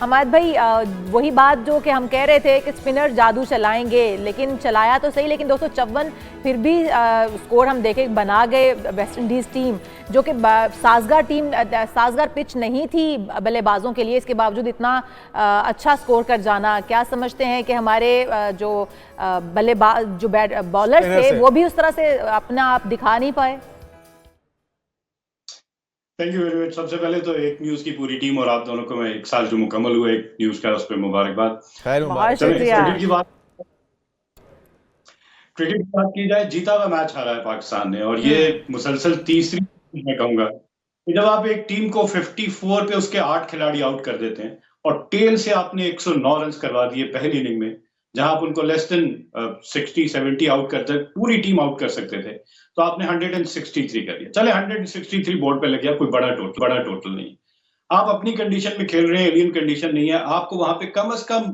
हमाद भाई, वही बात जो कि हम कह रहे थे कि स्पिनर जादू चलाएंगे, लेकिन चलाया तो सही, लेकिन 254 फिर भी स्कोर हम देखे बना गए वेस्ट इंडीज़ टीम, जो कि साजगार पिच नहीं थी बल्लेबाजों के लिए, इसके बावजूद इतना अच्छा स्कोर कर जाना। क्या समझते हैं कि हमारे जो बल्लेबाज जो बॉलर्स थे वो भी उस तरह से अपना आप दिखा नहीं पाए? Thank you very much. सबसे पहले तो एक न्यूज की पूरी टीम और आप दोनों को मैं 1 साल जो मुकम्मल हुआ एक न्यूज का, उस पर मुबारकबाद। बहुत शुक्रिया। क्रिकेट की बात की जाए, जीता हुआ मैच हारा है पाकिस्तान ने, और ये मुसलसल तीसरी मैं कहूंगा कि जब आप एक टीम को 54 पे उसके 8 खिलाड़ी आउट कर देते हैं और टेल से आपने 109 रन करवा दिए पहली इनिंग में, जहां आप उनको लेस देन 60-70 आउट करते, पूरी टीम आउट कर सकते थे, तो आपने 163 कर दिया। चले 163 बोर्ड पे लग गया, कोई बड़ा टोटल नहीं। आप अपनी कंडीशन में खेल रहे हैं, एलियन कंडीशन नहीं है, आपको वहां पे कम से कम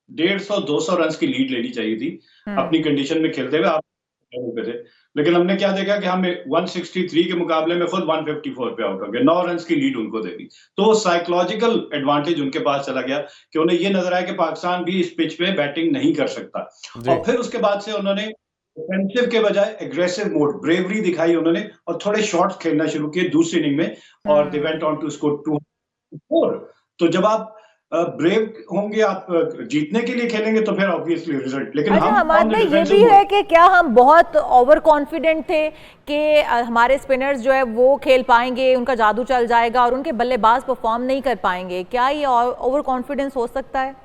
150-200 रन की लीड लेनी चाहिए थी अपनी कंडीशन में खेलते हुए। आप पे थे, लेकिन हमने क्या देखा कि हमें 163 के मुकाबले में खुद 154 पे आउट हो गए, 9 रन की लीड उनको दे दी। तो साइकोलॉजिकल एडवांटेज उनके पास चला गया कि उन्हें ये नजर आया कि पाकिस्तान भी इस पिच पे बैटिंग नहीं कर सकता, और फिर उसके बाद से उन्होंने डिफेंसिव के बजाय एग्रेसिव मोड, ब्रेवरी दिखाई उन्होंने, और थोड़े शॉट्स खेलना शुरू किए दूसरी इनिंग में, और they went on to score 204। तो जब आप ब्रेव होंगे, आप जीतने के लिए खेलेंगे, तो फिर ऑब्वियसली रिजल्ट। लेकिन अच्छा हम हमाद भाई, ये भी है कि क्या हम बहुत ओवर कॉन्फिडेंट थे कि हमारे स्पिनर्स जो है वो खेल पाएंगे, उनका जादू चल जाएगा और उनके बल्लेबाज परफॉर्म नहीं कर पाएंगे? क्या ये ओवर कॉन्फिडेंस हो सकता है?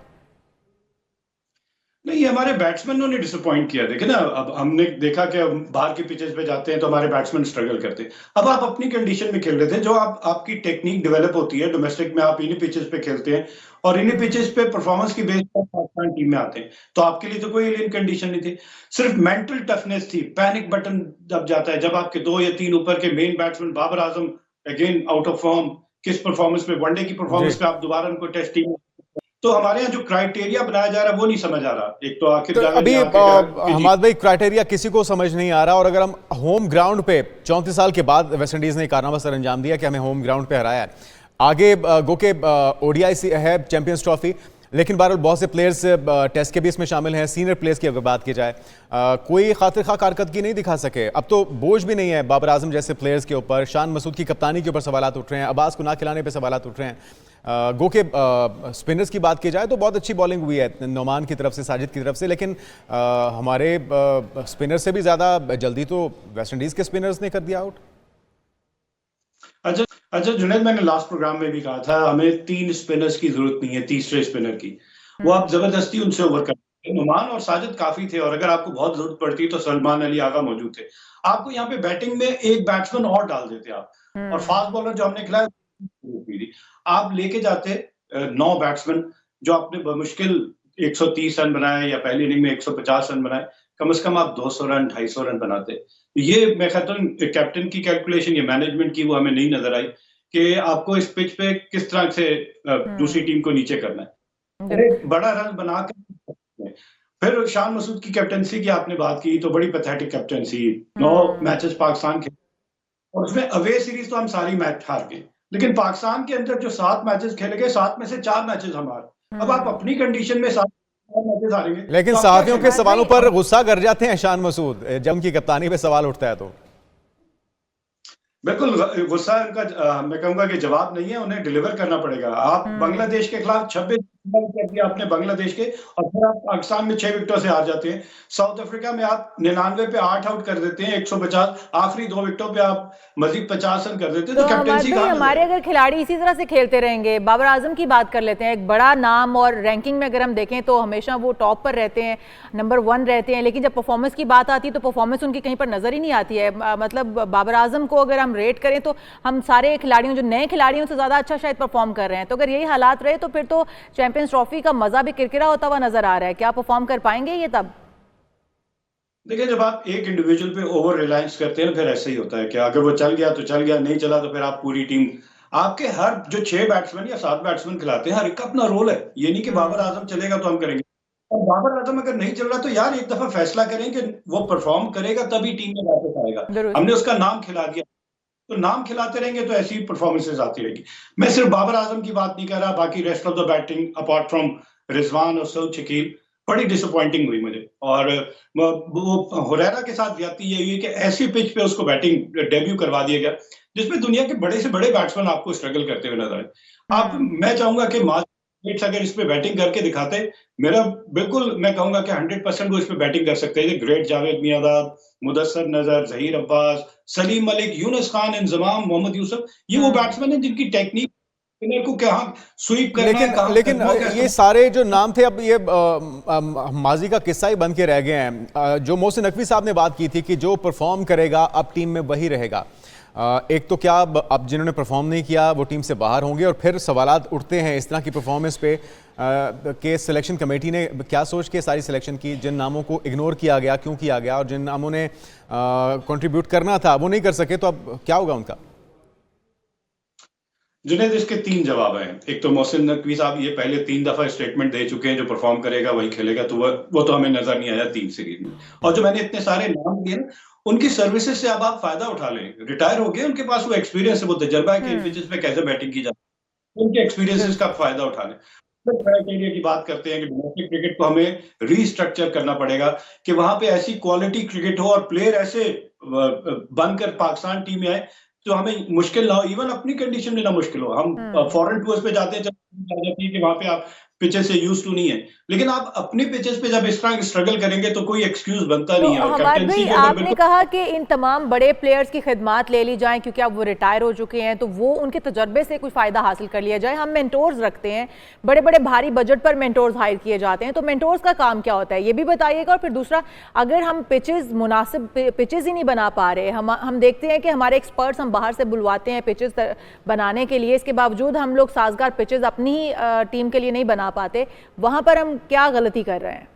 नहीं, हमारे बैट्समैनों ने डिसअपॉइंट किया। देखे ना, अब हमने देखा कि हम बाहर की पिचेस पे जाते हैं तो हमारे बैट्समैन स्ट्रगल करते हैं। अब आप अपनी कंडीशन में खेल रहे थे, जो आपकी टेक्निक डेवलप होती है डोमेस्टिक में, आप इन्हीं पिचेस पे खेलते हैं और इन्हीं पिचेस पे परफॉर्मेंस की बेस पर पाकिस्तान टीम में आते हैं, तो आपके लिए तो कोई एलियन कंडीशन नहीं थी, सिर्फ मेंटल टफनेस थी। पैनिक बटन दब जाता है जब आपके 2 या 3 ऊपर के main batsman, Babar Azam again out of form, किस परफॉर्मेंस पे, वनडे की परफॉर्मेंस पे आप दोबारा उनको टेस्टिंग। तो हमारे यहाँ जो क्राइटेरिया बनाया जा रहा है वो नहीं समझ आ रहा। एक तो आखिर तो अभी हमाद भाई, क्राइटेरिया किसी को समझ नहीं आ रहा, और अगर हम होम ग्राउंड पे 34 साल के बाद वेस्ट इंडीज ने कारनामा सर अंजाम दिया कि हमें होम ग्राउंड पे हराया है, आगे गो के ओडीआई है चैंपियंस ट्रॉफी, लेकिन बहरहाल बहुत से प्लेयर्स टेस्ट के भी इसमें शामिल हैं, सीनियर प्लेयर्स की अगर बात की जाए, कोई खातिर खा कारकर्दगी नहीं दिखा सके। अब तो बोझ भी नहीं है बाबर आजम जैसे प्लेयर्स के ऊपर, शान मसूद की कप्तानी के ऊपर सवालात उठ रहे हैं, अब्बास को ना खिलाने पे सवालात उठ रहे हैं। गो के स्पिनर्स की बात की जाए तो बहुत अच्छी बॉलिंग हुई है नोमान की तरफ से, साजिद की तरफ से, लेकिन हमारे स्पिनर से भी ज़्यादा जल्दी तो वेस्ट इंडीज़ के स्पिनर्स ने कर दिया आउट। अच्छा जुनैद, मैंने लास्ट प्रोग्राम में भी कहा था हमें 3 स्पिनर्स की जरूरत नहीं है, तीसरे स्पिनर की। वो आप जबरदस्ती उनसे ओवर करते हैं। नुमान और साजिद काफी थे, और अगर आपको बहुत जरूरत पड़ती तो सलमान अली आगा मौजूद थे। आपको यहाँ पे बैटिंग में एक बैट्समैन और डाल देते आप, और फास्ट बॉलर जो हमने खिलाया, आप लेके जाते 9 बैट्समैन, जो आपने बमुश्किल 130 रन बनाए या पहली इनिंग में 150 रन बनाए, कम से कम आप 200 रन 250 रन बनाते। ये मैं कहता हूँ कैप्टन की कैलकुलेशन या मैनेजमेंट की वो हमें नहीं नजर आई कि आपको इस पिच पे किस तरह से दूसरी टीम को नीचे करना है। बड़ा रन बनाकर फिर शान मसूद की कैप्टनसी की आपने बात की, तो बड़ी पैथेटिक कैप्टनसी। 9 मैचेस पाकिस्तान खेले और उसमें अवे सीरीज तो हम सारी मैच हार गए, लेकिन पाकिस्तान के अंदर जो 7 मैचेस खेले गए, 7 में से 4 मैचेस हमारे। अब आप अपनी कंडीशन में 7 मैचेस हारेंगे, लेकिन तो साथियों के सवालों पर गुस्सा कर जाते हैं शान मसूद जब उनकी कप्तानी पे सवाल उठता है। तो बिल्कुल गुस्सा उनका, मैं कहूंगा कि जवाब नहीं है, उन्हें डिलीवर करना पड़ेगा। आप बांग्लादेश के खिलाफ 26 कर दिया आपने बांग्लादेश के, और फिर आप पाकिस्तान में 6 विकेटों से हार जाते हैं। साउथ अफ्रीका में आप 99 पे 8 आउट कर देते हैं, 150, आखिरी 2 विकेटों पे आप मजीद 50 रन कर देते हैं। तो कैप्टनसी हमारे अगर खिलाड़ी इसी तरह से खेलते रहेंगे, बाबर आजम की बात कर लेते हैं, एक बड़ा नाम, और रैंकिंग में अगर हम देखें तो हमेशा वो टॉप पर रहते हैं, नंबर 1 रहते हैं, लेकिन जब परफॉर्मेंस की बात आती है तो परफॉर्मेंस उनकी कहीं पर नजर ही नहीं आती है। मतलब बाबर आजम को अगर हम रेट करें तो हम सारे खिलाड़ियों, जो नए खिलाड़ियों से ज्यादा अच्छा शायद परफॉर्म कर रहे हैं। तो अगर यही हालात रहे तो फिर तो चैंपियंस ट्रॉफी का मजा भी किरकिरा होता हुआ नजर आ रहा है। क्या परफॉर्म कर पाएंगे ये तब? देखिए, जब आप एक इंडिविजुअल पे ओवर रिलायंस करते हैं, फिर ऐसे ही होता है कि अगर वो चल गया तो चल गया, नहीं चला तो फिर आप पूरी टीम, आपके हर जो 6 बैट्समैन या 7 बैट्समैन खिलाते हैं, हर एक का अपना रोल है। ये नहीं कि बाबर आजम चलेगा तो हम करेंगे, और बाबर आजम अगर नहीं चल रहा तो यार एक दफा फैसला करें कि वो परफॉर्म करेगा तभी टीम में वापस आएगा। हमने उसका नाम खिला दिया, तो नाम खिलाते रहेंगे तो ऐसी परफॉर्मेंसेज आती रहेगी। मैं सिर्फ बाबर आजम की बात नहीं कर रहा, बाकी rest of the batting apart from Rizwan और सऊद शकील बड़ी डिसअपॉइंटिंग हुई मुझे। और वो हुरैरा के साथ ज्यादती ये हुई कि ऐसी पिच पे उसको बैटिंग डेब्यू करवा दिया गया जिसमें दुनिया के बड़े से बड़े बैट्समैन आपको स्ट्रगल करते हुए नजर आए। मैं चाहूंगा कि अगर इस पे बैटिंग करके दिखाते, मेरा बिल्कुल मैं कहूंगा कि 100% वो इस पे बैटिंग कर सकते हैं। ग्रेट जावेद मियांदाद, मुदस्सर नजर, जहीर अब्बास, सलीम मलिक, यूनुस खान, इंजमाम, मोहम्मद यूसुफ, ये वो बैट्समैन हैं जिनकी टेक्निक को क्या स्वीप करना है, लेकिन ये सारे जो नाम थे अब ये माजी का किस्सा ही बन के रह गए हैं। जो मोहसिन नकवी साहब ने बात की थी कि जो परफॉर्म करेगा अब टीम में वही रहेगा। एक तो क्या अब जिन्होंने परफॉर्म नहीं किया वो टीम से बाहर होंगे, और फिर सवालात उठते हैं इस तरह की परफॉर्मेंस पे कि सिलेक्शन कमेटी ने क्या सोच के सारी सिलेक्शन की, जिन नामों को इग्नोर किया गया क्यों किया गया, और जिन नामों ने कंट्रीब्यूट करना था वो नहीं कर सके, तो अब क्या होगा उनका? जुनैद, इसके 3 जवाब हैं। एक तो मोहसिन नकवी साहब ये पहले 3 दफा स्टेटमेंट दे चुके हैं जो परफॉर्म करेगा वही खेलेगा, तो वो तो हमें नजर नहीं आया 3 सीरीज में। और जो मैंने इतने सारे नाम दिए ना, उनकी सर्विसेज से अब आप फायदा उठा लें। रिटायर हो गए, उनके पास वो एक्सपीरियंस है, वो तजर्बा है कि पिचेस पे कैसे बैटिंग की जाती है, उनके एक्सपीरियंसेस का फायदा उठा लें। क्राइटेरिया की बात करते हैं कि डोमेस्टिक क्रिकेट को हमें रीस्ट्रक्चर करना पड़ेगा कि वहां पे ऐसी क्वालिटी क्रिकेट हो और प्लेयर ऐसे बनकर पाकिस्तान टीम में आए तो हमें मुश्किल ना हो, इवन अपनी कंडीशन में ना मुश्किल हो। हम फॉरेन टूर्स पे जाते हैं, जाती है कि वहां पे आप पिचेस से यूज टू नहीं है, लेकिन आप अपनी पिचेस पे जब इस तरह की स्ट्रगल करेंगे तो कोई एक्सक्यूज बनता नहीं है। हमाद भाई, आपने कहा कि इन तमाम बड़े प्लेयर्स की खिदमात ले ली जाएं क्योंकि अब वो रिटायर हो चुके हैं, तो वो उनके तजर्बे से कुछ फ़ायदा हासिल कर लिया जाए। हम मेंटोर्स रखते हैं, बड़े बड़े भारी बजट पर मेंटोर्स हायर किए जाते हैं, तो मेंटोर्स का काम क्या होता है ये भी बताइएगा। और फिर दूसरा, अगर हम पिचेस मुनासिब पिचेस ही नहीं बना पा रहे, हम देखते हैं कि हमारे एक्सपर्ट्स हम बाहर से बुलवाते हैं पिचेस बनाने के लिए, इसके बावजूद हम लोग साजगार पिचेस अपनी ही टीम के लिए नहीं बना पाते, वहां पर हम क्या गलती कर रहे हैं?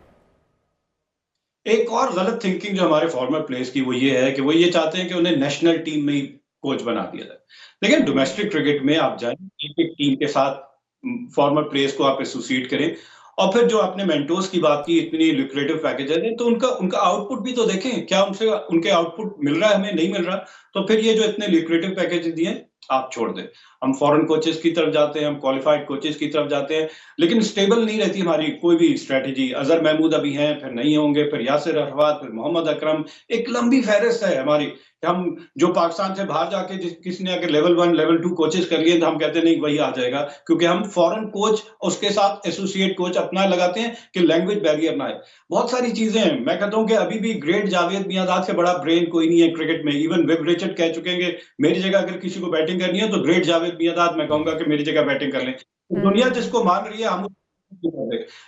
एक और गलत थिंकिंग जो हमारे फॉर्मर प्लेयर्स की वो ये है कि वो ये चाहते हैं कि उन्हें नेशनल टीम में ही कोच बना दिया जाए। लेकिन डोमेस्टिक क्रिकेट में आप जाएं, एक टीम के साथ फॉर्मर प्लेयर्स को आप एसोसिएट करें, और फिर जो आपने मेंटोर्स की बात की, इतनी लुक्रेटिव पैकेजेस हैं, तो उनका आउटपुट भी तो देखें, क्या उनके आउटपुट मिल रहा है, हमें नहीं मिल रहा, तो फिर ये जो इतने लुक्रेटिव पैकेजेस दिए आप छोड़ दें। हम फॉरेन कोचेस की तरफ जाते हैं, हम क्वालिफाइड कोचेस की तरफ जाते हैं, लेकिन स्टेबल नहीं रहती हमारी कोई भी स्ट्रेटेजी। अजहर महमूद अभी हैं, फिर नहीं होंगे, फिर यासिर अरफात, फिर मोहम्मद अकरम, एक लंबी फहरिस्त है हमारी। हम जो पाकिस्तान से बाहर जाके किसी ने अगर लेवल 1 लेवल 2 कोचेस कर लिए तो हम कहते हैं नहीं वही आ जाएगा, क्योंकि हम फॉरेन कोच उसके साथ एसोसिएट कोच अपना लगाते हैं कि लैंग्वेज बैरियर ना आए। बहुत सारी चीजें हैं। मैं कहता हूं कि अभी भी ग्रेट जावेद मियांदाद से बड़ा ब्रेन कोई नहीं है क्रिकेट में। इवन विव रिचर्ड कह चुके हैं कि मेरी जगह अगर किसी को बैटिंग करनी है तो ग्रेट जावेद मियांदाद मैं कहूंगा कि मेरी जगह बैटिंग कर लें। दुनिया जिसको मान रही है हम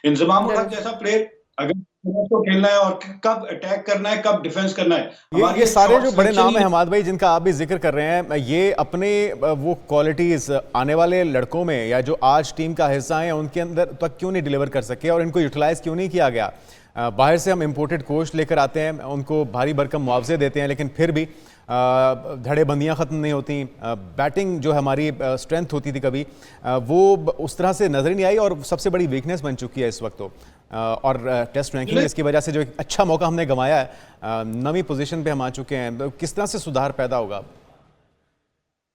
इंजमाम उल हक जैसा प्लेयर अगर को खेलना है और कब अटैक करना है, कब डिफेंस करना है। ये सारे जो बड़े नाम हैं हमाद भाई जिनका आप भी जिक्र कर रहे हैं, ये अपने वो क्वालिटीज आने वाले लड़कों में या जो आज टीम का हिस्सा है उनके अंदर तक क्यों नहीं डिलीवर कर सके और इनको यूटिलाइज क्यों नहीं किया गया? बाहर से हम इंपोर्टेड कोच लेकर आते हैं, उनको भारी भरकम मुआवजे देते हैं, लेकिन फिर भी धड़ेबंदियाँ ख़त्म नहीं होती। बैटिंग जो हमारी स्ट्रेंथ होती थी कभी वो उस तरह से नज़र नहीं आई और सबसे बड़ी वीकनेस बन चुकी है इस वक्त तो। और टेस्ट रैंकिंग इसकी वजह से जो एक अच्छा मौका हमने गंवाया है, नवी पोजीशन पे हम आ चुके हैं, तो किस तरह से सुधार पैदा होगा?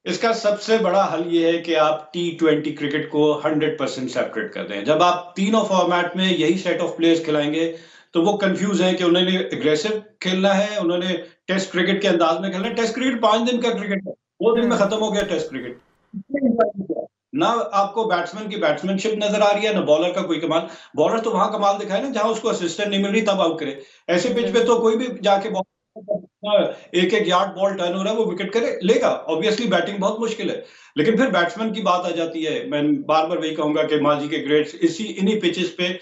इसका सबसे बड़ा हल ये है कि आप T20 क्रिकेट को 100% सेपरेट कर दें। जब आप तीनों फॉर्मेट में यही सेट ऑफ प्लेयर्स खिलाएंगे तो वो कंफ्यूज है कि उन्होंने एग्रेसिव खेलना है, उन्होंने टेस्ट क्रिकेट के अंदाज में खेलना है। टेस्ट क्रिकेट 5 दिन का क्रिकेट है, 2 दिन में खत्म हो गया टेस्ट क्रिकेट। ना आपको बैट्समैन की बैट्समैनशिप नजर आ रही है, ना बॉलर का कोई कमाल। बॉलर तो वहां कमाल दिखाए ना जहां उसको असिस्टेंट नहीं मिल रही, तब आउट करे। ऐसे पिच पे तो कोई भी जाके एक यार्ड बॉल टर्न हो रहा है वो विकेट करे लेगा। ऑब्वियसली बैटिंग बहुत मुश्किल है, लेकिन फिर बैट्समैन की बात आ जाती है। मैं बार बार वही कहूंगा कि माजी के ग्रेट्स इन्हीं पिचेस पे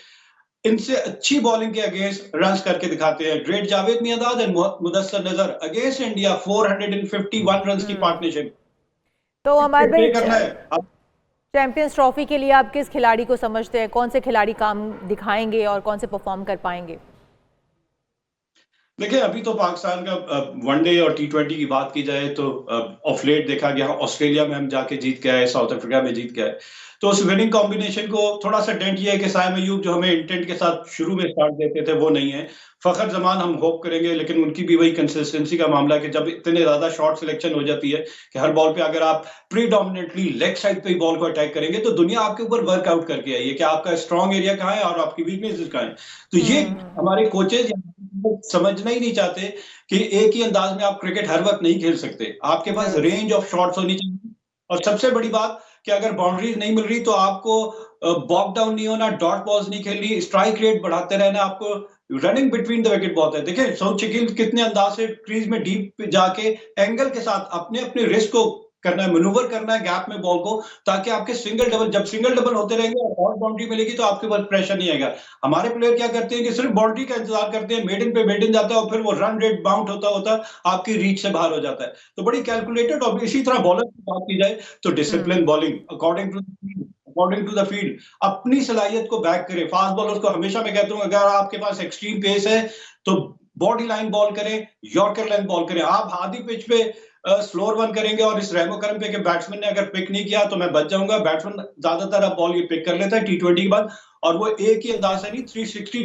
इनसे अच्छी बॉलिंग के अगेंस्ट रन्स करके दिखाते हैं। ग्रेट जावेद मियांदाद एंड मुदस्सर नजर अगेंस्ट इंडिया 451 रन्स की पार्टनरशिप। तो हमारे चैंपियंस ट्रॉफी के लिए आप किस खिलाड़ी को समझते हैं, कौन से खिलाड़ी काम दिखाएंगे और कौन से परफॉर्म कर पाएंगे? देखिए अभी तो पाकिस्तान का वनडे और T20 की बात की जाए तो ऑफ लेट देखा गया ऑस्ट्रेलिया में हम जाके जीत के आए, साउथ अफ्रीका में जीत के आए। तो उस विनिंग कॉम्बिनेशन को थोड़ा सा डेंट ये है कि साइम अयूब जो हमें इंटेंट के साथ शुरू में स्टार्ट देते थे वो नहीं है। फखर जमान हम होप करेंगे, लेकिन उनकी भी वही कंसिस्टेंसी का मामला है कि जब इतने ज्यादा शॉट सिलेक्शन हो जाती है कि हर बॉल पे अगर आप प्रीडोमिनेटली लेग साइड पे ही बॉल को अटैक करेंगे तो दुनिया आपके ऊपर वर्कआउट करके आई है कि आपका स्ट्रॉन्ग एरिया कहाँ है और आपकी वीकनेसेस कहाँ है। तो ये हमारे कोचेज समझना ही नहीं चाहते कि एक ही अंदाज में आप क्रिकेट हर वक्त नहीं खेल सकते। आपके पास रेंज ऑफ शॉट्स होनी चाहिए और सबसे बड़ी बात कि अगर बाउंड्रीज नहीं मिल रही तो आपको बॉक डाउन नहीं होना, डॉट बॉल्स नहीं खेलनी, स्ट्राइक रेट बढ़ाते रहना, आपको रनिंग बिटवीन द विकेट बहुत है। देखिए सौद शकील कितने अंदाज से क्रीज में डीप जाके एंगल के साथ अपने अपने रिस्क को करना है, मैनूवर करना है गैप में बॉल को, ताकि आपके सिंगल डबल जब सिंगल डबल होते रहेंगे और बाउंड्री मिलेगी तो आपके पास प्रेशर नहीं आएगा। हमारे प्लेयर क्या करते हैं कि सिर्फ बाउंड्री का इंतजार करते हैं, मेडन पे मेडन जाता है और फिर वो रन रेट बाउंड होता होता आपकी रीच से बाहर हो जाता है। तो बड़ी कैलकुलेटेड और इसी तरह बॉलर की बात की जाए तो discipline bowling according to the field अपनी सलाहियत को बैक करें। फास्ट बॉलर्स को हमेशा मैं कहता हूं अगर आपके पास एक्सट्रीम पेस है तो बॉडी लाइन बॉल करें, यॉर्कर लेंथ बॉल करें। आप आधी पिच पे स्लोअर वन करेंगे और इस रेमो करम पे के बैट्समैन ने अगर पिक नहीं किया तो मैं बच जाऊंगा। बैट्समैन ज्यादातर अब बॉल ये पिक कर लेता है T20 के बाद और वो एक ही अंदाज से नहीं 360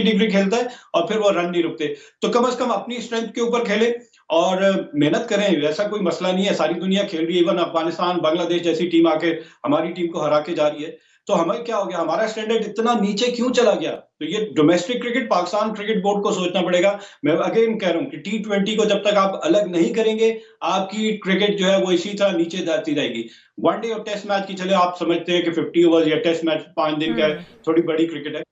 डिग्री खेलता है और फिर वो रन नहीं रुकते। तो कम से कम अपनी स्ट्रेंथ के ऊपर खेले और मेहनत करें, ऐसा कोई मसला नहीं है। सारी दुनिया खेल रही है, इवन अफगानिस्तान बांग्लादेश जैसी टीम आके हमारी टीम को हरा के जा रही है। तो हमें क्या हो गया, हमारा स्टैंडर्ड इतना नीचे क्यों चला गया? तो ये domestic cricket Pakistan cricket board को सोचना पड़ेगा। मैं अगेन कह रहा हूं कि T20 को जब तक आप अलग नहीं करेंगे आपकी क्रिकेट जो है वो इसी तरह नीचे जाती रहेगी। वनडे और टेस्ट मैच की चले आप समझते हैं कि 50 ओवर्स या टेस्ट मैच 5 दिन का है, थोड़ी बड़ी क्रिकेट है।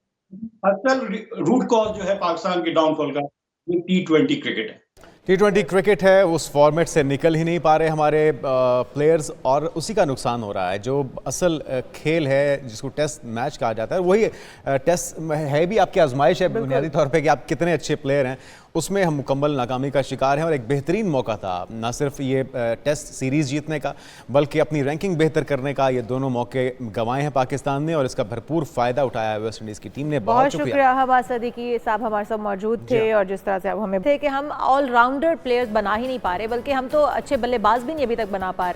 असल रूट कॉज जो है पाकिस्तान के डाउनफॉल का वो T20 क्रिकेट है। T20 क्रिकेट है, उस फॉर्मेट से निकल ही नहीं पा रहे हमारे प्लेयर्स और उसी का नुकसान हो रहा है। जो असल खेल है जिसको टेस्ट मैच कहा जाता है वही टेस्ट है भी आपकी आजमाइश है बुनियादी तौर पे कि आप कितने अच्छे प्लेयर हैं। उसमें हम मुकम्मल नाकामी का शिकार हैं और एक बेहतरीन मौका था ना सिर्फ ये टेस्ट सीरीज़ जीतने का बल्कि अपनी रैंकिंग बेहतर करने का। ये दोनों मौके गंवाए हैं पाकिस्तान ने और इसका भरपूर फ़ायदा उठाया है वेस्ट इंडीज़ की टीम ने। बहुत शुक्रिया हबास सदीकी साहब हमारे साथ मौजूद थे और जिस तरह से अब हमें थे कि हम ऑलराउंडर प्लेयर्स बना ही नहीं पा रहे बल्कि हम तो अच्छे बल्लेबाज भी नहीं अभी तक बना पा रहे।